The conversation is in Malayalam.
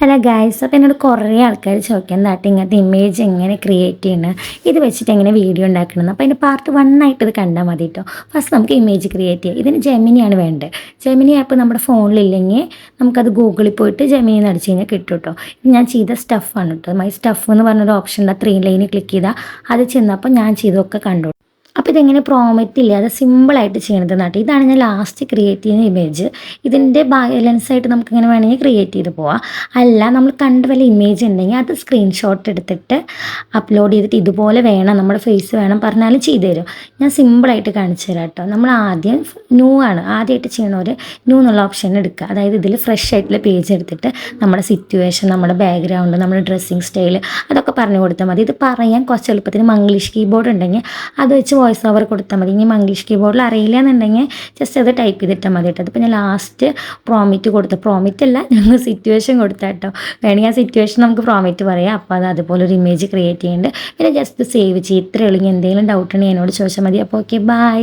ഹലോ ഗൈസ്, അപ്പോൾ എന്നോട് കുറേ ആൾക്കാർ ചോദിക്കുന്നതായിട്ട് ഇങ്ങനത്തെ ഇമേജ് എങ്ങനെ ക്രിയേറ്റ് ചെയ്യണം, ഇത് വെച്ചിട്ട് എങ്ങനെ വീഡിയോ ഉണ്ടാക്കണം. അപ്പോൾ അതിൻ്റെ പാർട്ട് 1 ആയിട്ട് ഇത് കണ്ടാൽ മതി കേട്ടോ. ഫസ്റ്റ് നമുക്ക് ഇമേജ് ക്രിയേറ്റ് ചെയ്യാം. ഇതിന് ജെമിനിയാണ് വേണ്ടത്. ജെമിനി ആപ്പ് നമ്മുടെ ഫോണിലില്ലെങ്കിൽ നമുക്കത് ഗൂഗിളിൽ പോയിട്ട് ജെമിനി എന്ന് അടിച്ച് കഴിഞ്ഞാൽ കിട്ടും കേട്ടോ. ഇത് ഞാൻ ചെയ്ത സ്റ്റഫാണ് കേട്ടോ. മൈ സ്റ്റഫ് എന്ന് പറഞ്ഞൊരു ഓപ്ഷൻ ഉണ്ട്, 3 ലൈനിൽ ക്ലിക്ക് ചെയ്താൽ അത് ചെന്നപ്പോൾ ഞാൻ ചെയ്തൊക്കെ കണ്ടു. അപ്പോൾ ഇതെങ്ങനെ പ്രോമറ്റ് ഇല്ലാതെ സിമ്പിളായിട്ട് ചെയ്യണത് നാട്ടി. ഇതാണ് ഞാൻ ലാസ്റ്റ് ക്രിയേറ്റ് ചെയ്യുന്ന ഇമേജ്. ഇതിൻ്റെ ബാലൻസായിട്ട് നമുക്കിങ്ങനെ വേണമെങ്കിൽ ക്രിയേറ്റ് ചെയ്ത് പോവാം. അല്ല, നമ്മൾ കണ്ട വല്ല ഇമേജ് ഉണ്ടെങ്കിൽ അത് സ്ക്രീൻഷോട്ട് എടുത്തിട്ട് അപ്ലോഡ് ചെയ്തിട്ട് ഇതുപോലെ വേണം, നമ്മുടെ ഫേസ് വേണം പറഞ്ഞാലും ചെയ്തു തരും. ഞാൻ സിമ്പിളായിട്ട് കാണിച്ചു തരാം കേട്ടോ. നമ്മൾ ആദ്യം ആദ്യമായിട്ട് ചെയ്യണവർ ന്യൂ എന്നുള്ള ഓപ്ഷൻ എടുക്കുക. അതായത് ഇതിൽ ഫ്രഷ് ആയിട്ടുള്ള പേജ് എടുത്തിട്ട് നമ്മുടെ സിറ്റുവേഷൻ, നമ്മുടെ ബാക്ക്ഗ്രൗണ്ട്, നമ്മുടെ ഡ്രസ്സിങ് സ്റ്റൈൽ അതൊക്കെ പറഞ്ഞു കൊടുത്താൽ മതി. ഇത് പറയാൻ കുറച്ച് എളുപ്പത്തിന് മംഗ്ലീഷ് കീബോർഡ് ഉണ്ടെങ്കിൽ അത് വെച്ച് വോയിസ് ഓവർ കൊടുത്താൽ മതി. ഇനി മംഗ്ലീഷ് കീബോർഡിൽ അറിയില്ല എന്നുണ്ടെങ്കിൽ ജസ്റ്റ് അത് ടൈപ്പ് ചെയ്തിട്ടാൽ മതി കേട്ടോ. അതിപ്പോൾ ഞാൻ ലാസ്റ്റ് പ്രോമിറ്റ് അല്ല, ഞങ്ങൾ സിറ്റുവേഷൻ കൊടുത്താൽ കേട്ടോ. വേണമെങ്കിൽ ആ സിറ്റുവേഷൻ നമുക്ക് പ്രോമിറ്റ് പറയാം. അപ്പോൾ അത് അതുപോലെ ഒരു ഇമേജ് ക്രിയേറ്റ് ചെയ്യുന്നുണ്ട്. പിന്നെ ജസ്റ്റ് സേവ് ചെയ്യും. ഇത്രയേ ഉള്ളൂ. എന്തെങ്കിലും ഡൗട്ട് ഉണ്ടെങ്കിൽ എന്നോട് ചോദിച്ചാൽ മതി. അപ്പോൾ ഓക്കെ, ബൈ.